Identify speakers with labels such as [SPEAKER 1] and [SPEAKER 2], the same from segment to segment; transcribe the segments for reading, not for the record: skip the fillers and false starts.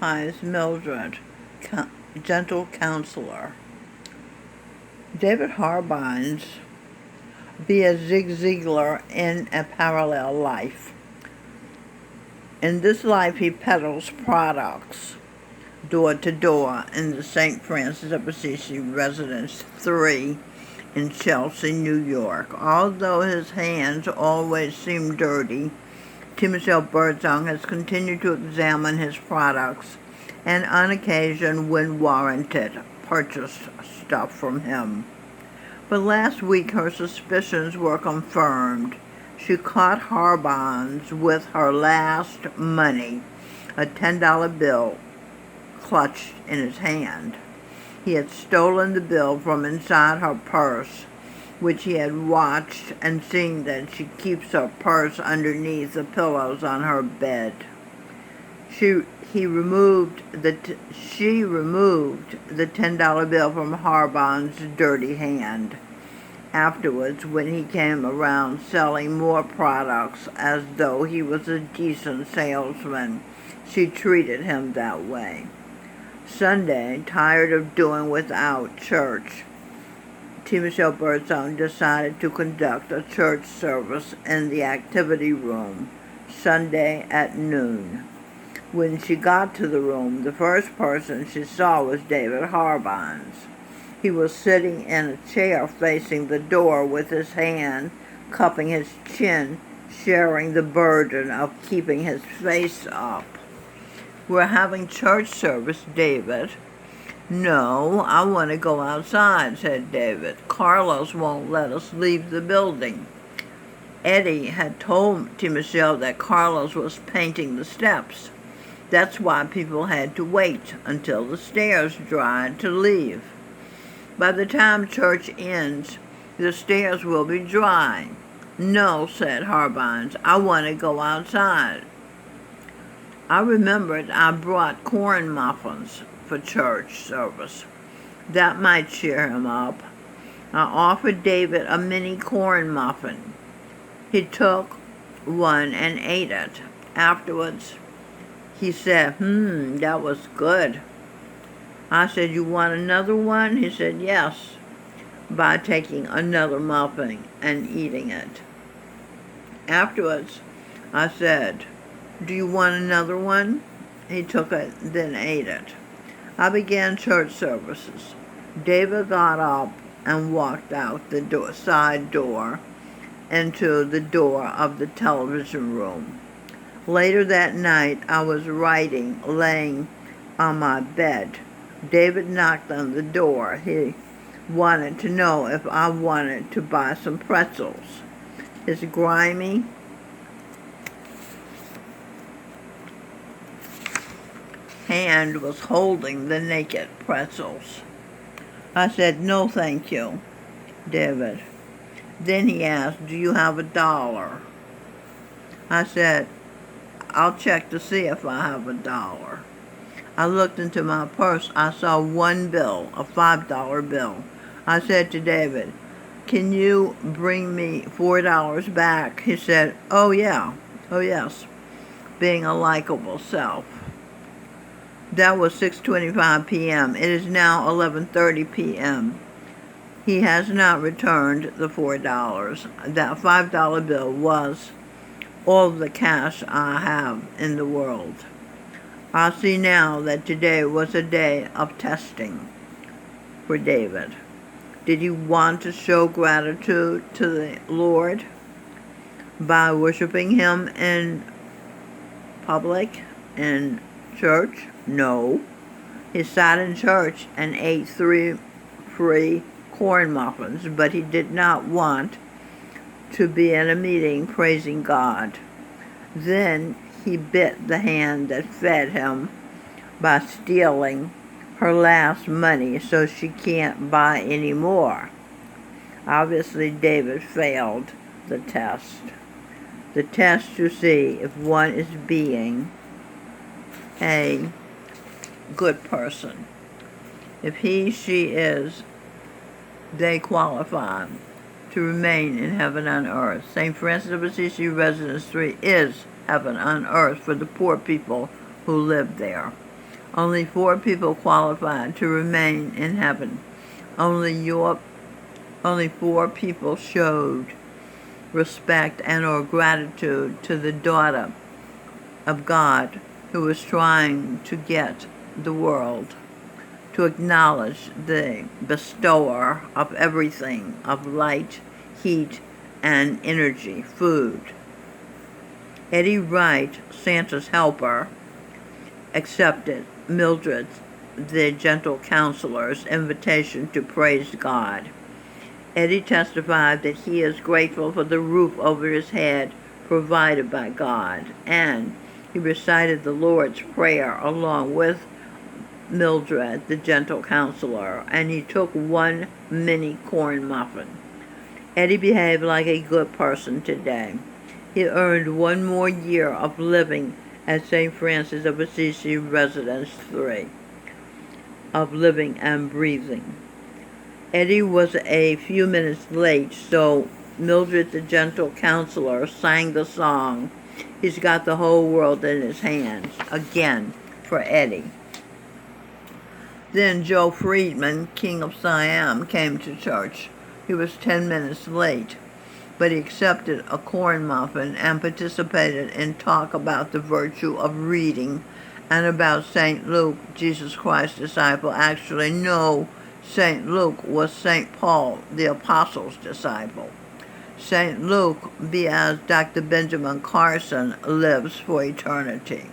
[SPEAKER 1] pious Mildred, gentle counselor. David Harbines be a Zig Ziglar in a parallel life. In this life, he peddles products door to door in the St. Francis of Assisi Residence 3 in Chelsea, New York. Although his hands always seem dirty, Timothy Birdsong has continued to examine his products and on occasion, when warranted, purchased stuff from him. But last week her suspicions were confirmed. She caught Harbines with her last money, a $10 bill, clutched in his hand. He had stolen the bill from inside her purse, which he had watched and seen that she keeps her purse underneath the pillows on her bed. She removed the $10 bill from Harbines' dirty hand. Afterwards, when he came around selling more products as though he was a decent salesman, she treated him that way. Sunday, tired of doing without church, Timothy Birdsong decided to conduct a church service in the activity room Sunday at noon. When she got to the room, the first person she saw was David Harbines. He was sitting in a chair facing the door with his hand cupping his chin, sharing the burden of keeping his face up. "We're having church service, David." "No, I want to go outside," said David. "Carlos won't let us leave the building." Eddie had told Timoteo that Carlos was painting the steps. That's why people had to wait until the stairs dried to leave. "By the time church ends, the stairs will be dry." "No," said Harbines, "I want to go outside." I remembered I brought corn muffins for church service. That might cheer him up. I offered David a mini corn muffin. He took one and ate it. Afterwards, he said, that was good." I said, "You want another one?" He said, "Yes," by taking another muffin and eating it. Afterwards, I said, "Do you want another one?" He took it, then ate it. I began church services. David got up and walked out the side door into the door of the television room. Later that night, I was writing, laying on my bed. David knocked on the door. He wanted to know if I wanted to buy some pretzels. His grimy hand was holding the naked pretzels. I said, "No, thank you, David." Then he asked, "Do you have $1?" I said, "I'll check to see if I have $1." I looked into my purse. I saw one bill, a $5 bill. I said to David, "Can you bring me $4 back?" He said, "Oh yeah, oh yes," being a likable self. That was 6:25 p.m. It is now 11:30 p.m. He has not returned the $4. That $5 bill was all the cash I have in the world. I see now that today was a day of testing for David. Did he want to show gratitude to the Lord by worshiping him in public, in church? No. He sat in church and ate 3 free corn muffins, but he did not want to be in a meeting praising God. Then he bit the hand that fed him by stealing her last money so she can't buy any more. Obviously, David failed the test. The test to see if one is being a good person. If he, she is, they qualify to remain in heaven on earth. St. Francis of Assisi Residence 3 is heaven on earth for the poor people who live there. Only 4 people qualified to remain in heaven. Only 4 people showed respect and or gratitude to the daughter of God who was trying to get the world to acknowledge the bestower of everything, of light, heat, and energy, food. Eddie Wright, Santa's helper, accepted Mildred, the gentle counselor's invitation to praise God. Eddie testified that he is grateful for the roof over his head provided by God, and he recited the Lord's Prayer along with Mildred, the gentle counselor, and he took 1 mini corn muffin. Eddie behaved like a good person today. He earned 1 more year of living at St. Francis of Assisi Residence 3, of living and breathing. Eddie was a few minutes late, so Mildred, the gentle counselor, sang the song, "He's Got the Whole World in His Hands," again for Eddie. Then Joe Friedman, king of Siam, came to church. He was 10 minutes late, but he accepted a corn muffin and participated in talk about the virtue of reading and about St. Luke, Jesus Christ's disciple. Actually, no, St. Luke was St. Paul, the apostle's disciple. St. Luke, be as Dr. Benjamin Carson, lives for eternity.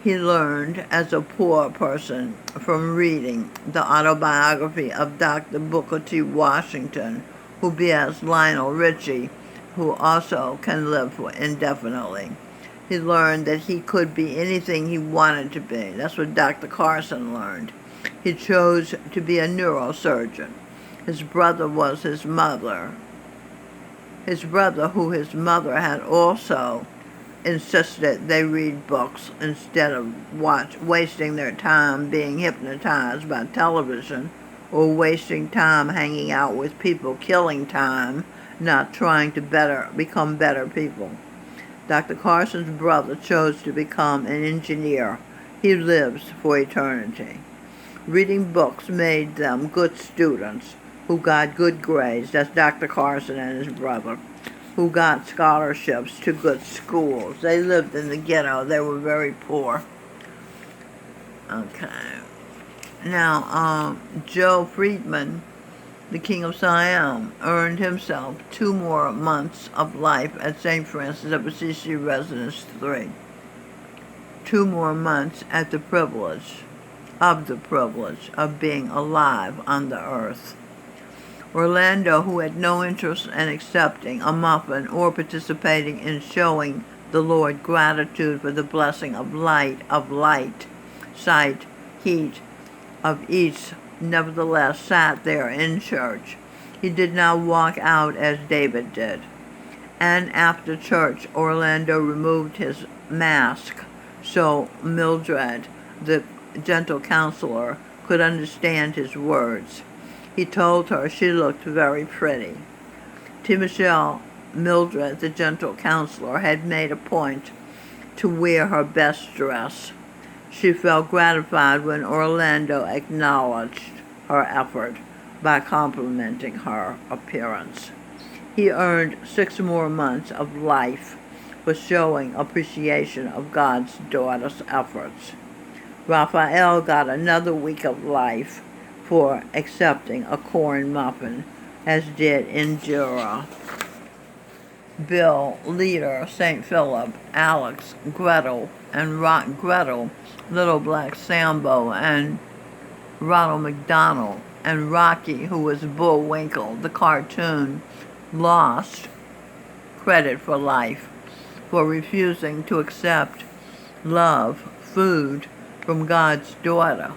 [SPEAKER 1] He learned as a poor person from reading the autobiography of Dr. Booker T. Washington, who be as Lionel Richie, who also can live for indefinitely. He learned that he could be anything he wanted to be. That's what Dr. Carson learned. He chose to be a neurosurgeon. His brother was his mother. His brother, who his mother had also insisted they read books instead of wasting their time being hypnotized by television or wasting time hanging out with people, killing time, not trying to become better people. Dr. Carson's brother chose to become an engineer. He lives for eternity. Reading books made them good students who got good grades. That's Dr. Carson and his brother, who got scholarships to good schools. They lived in the ghetto. They were very poor. Okay. Now, Joe Friedman, the king of Siam, earned himself 2 more months of life at St. Francis of Assisi Residence 3. 2 more months at the privilege of being alive on the earth. Orlando, who had no interest in accepting a muffin or participating in showing the Lord gratitude for the blessing of light, sight, heat, of each, nevertheless sat there in church. He did not walk out as David did. And after church, Orlando removed his mask so Mildred, the gentle counselor, could understand his words. He told her she looked very pretty. To Michelle, Mildred, the gentle counselor, had made a point to wear her best dress. She felt gratified when Orlando acknowledged her effort by complimenting her appearance. He earned 6 more months of life for showing appreciation of God's daughter's efforts. Raphael got another week of life for accepting a corn muffin, as did Indira. Bill, Leader, St. Philip, Alex, Gretel, Little Black Sambo, and Ronald McDonald, and Rocky, who was Bullwinkle, the cartoon, lost credit for life for refusing to accept love, food, from God's daughter.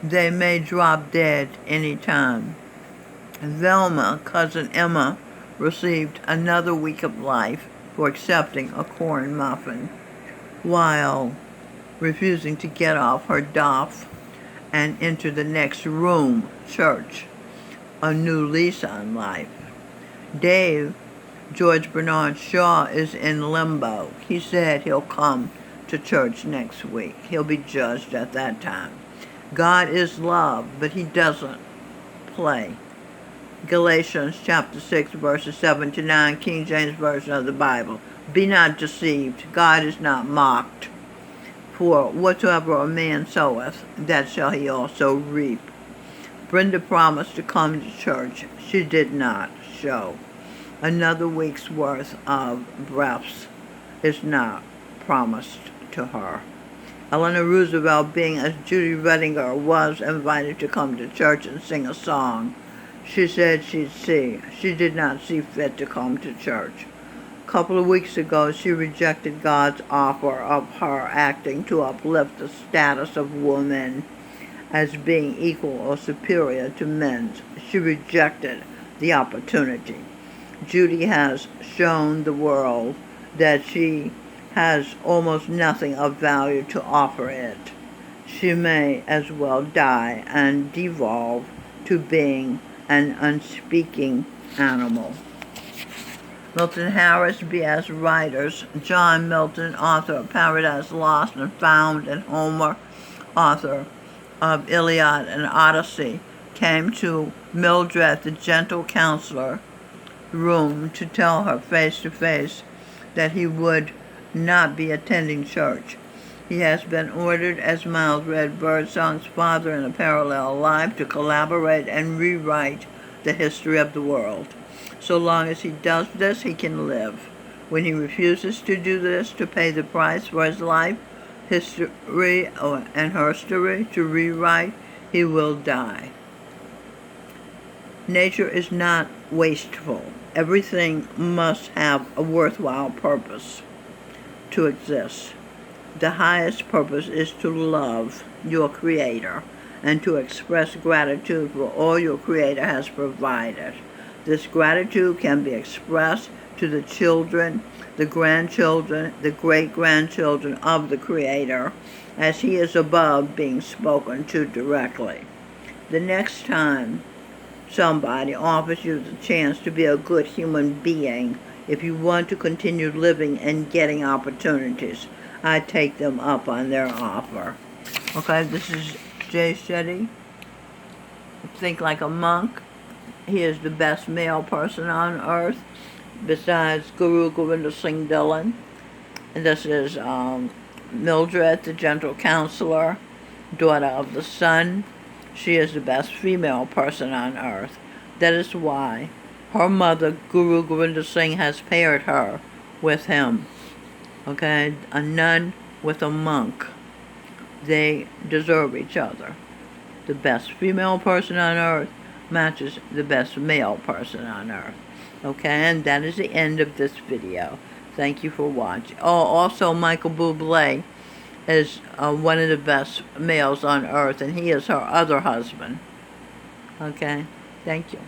[SPEAKER 1] They may drop dead any time. Velma, cousin Emma, received another week of life for accepting a corn muffin while refusing to get off her doff and enter the next room, church, a new lease on life. Dave, George Bernard Shaw, is in limbo. He said he'll come to church next week. He'll be judged at that time. God is love, but he doesn't play. Galatians chapter 6, verses 7 to 9, King James Version of the Bible. Be not deceived. God is not mocked. For whatsoever a man soweth, that shall he also reap. Brenda promised to come to church. She did not show. Another week's worth of breaths is not promised to her. Eleanor Roosevelt, being as Judy Redinger, was invited to come to church and sing a song. She said she'd see. She did not see fit to come to church. A couple of weeks ago, she rejected God's offer of her acting to uplift the status of women as being equal or superior to men's. She rejected the opportunity. Judy has shown the world that she has almost nothing of value to offer it. She may as well die and devolve to being an unspeaking animal. Milton Harris, B.S. Writers, John Milton, author of Paradise Lost and Found, and Homer, author of Iliad and Odyssey, came to Mildred, the gentle counselor, room to tell her face to face that he would not be attending church. He has been ordered, as Miles read Birdsong's father in a parallel life, to collaborate and rewrite the history of the world. So long as he does this, he can live. When he refuses to do this, to pay the price for his life, history, and herstory to rewrite, he will die. Nature is not wasteful. Everything must have a worthwhile purpose to exist. The highest purpose is to love your Creator and to express gratitude for all your Creator has provided. This gratitude can be expressed to the children, the grandchildren, the great-grandchildren of the Creator, as He is above being spoken to directly. The next time somebody offers you the chance to be a good human being, if you want to continue living and getting opportunities, I take them up on their offer. Okay, this is Jay Shetty. Think like a monk. He is the best male person on earth, besides Guru Govinda Singh Dhillon. And this is Mildred, the gentle counselor, daughter of the sun. She is the best female person on earth. That is why her mother, Guru Govinda Singh, has paired her with him. Okay, a nun with a monk. They deserve each other. The best female person on earth matches the best male person on earth. Okay, and that is the end of this video. Thank you for watching. Oh, also Michael Buble is one of the best males on earth, and he is her other husband. Okay, thank you.